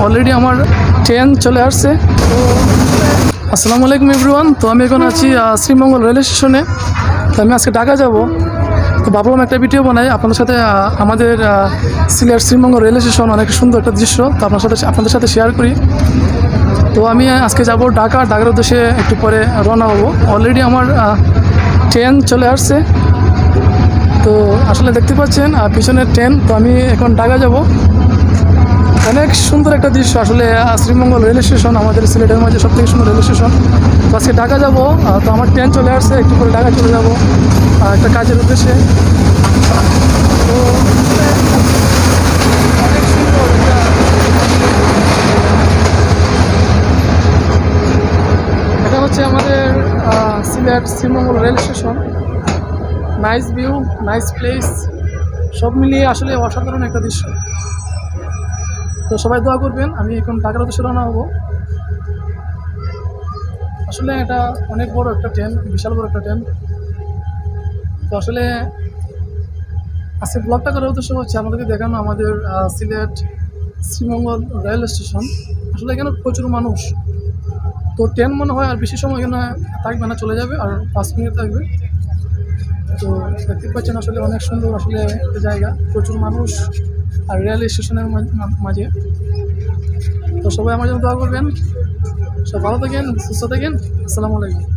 Already আমার train চলে আসছে। তো আসসালামু আলাইকুম এভরিওয়ান। তো আমি এখন আছি শ্রীমঙ্গল রেল স্টেশনে। তো আমি আজকে ঢাকা যাব। তো ভাবলাম একটা ভিডিও বানাই আপনাদের সাথে। আমাদের সিলেট শ্রীমঙ্গল রেল স্টেশন অনেক সুন্দর একটা দৃশ্য, তো আপনাদের সাথে শেয়ার করি। তো আমি আজকে যাব ঢাকার উদ্দেশ্যে একটু পরে রওনা হব। অলরেডি আমার ট্রেন চলে আসছে। তো আসলে দেখতে পাচ্ছেন পিছনের ট্রেন। তো আমি এখন ঢাকা যাব। অনেক সুন্দর একটা দৃশ্য আসলে শ্রীমঙ্গল রেল স্টেশন আমাদের সিলেটের মাঝে সবথেকে সুন্দর রেল স্টেশন। তো আজকে ঢাকা যাব। তো আমার ট্রেন চলে আসছে, একটু করে ঢাকা চলে যাব একটা কাজের উদ্দেশ্যে। তো অনেক সুন্দর এটা হচ্ছে আমাদের Sylhet Sreemangal rail station. Nice view, nice place, সব মিলিয়ে আসলে অসাধারণ একটা দৃশ্য। তো সবাই দোয়া করবেন। আমি এখন ঢাকার উদ্দেশ্যে রওনা হবো। আসলে এটা অনেক বড় একটা ট্রেন, বিশাল বড় একটা ট্রেন। তো আসলে আজকে ব্লগটা করার উদ্দেশ্য হচ্ছে আমাদেরকে দেখানো আমাদের সিলেট শ্রীমঙ্গল রেল স্টেশন। আসলে এখানে প্রচুর মানুষ। তো ট্রেন মনে হয় আর বেশি সময় এখানে থাকবে না, চলে যাবে আর 5 মিনিট থাকবে। তো দেখতে পাচ্ছেন আসলে অনেক সুন্দর আসলে একটা জায়গা, প্রচুর মানুষ আর রেল স্টেশনের মাঝে। তো সবাই আমার জন্য দোয়া করবেন। সব ভালো থাকেন, সুস্থ থাকেন। আসসালামু আলাইকুম।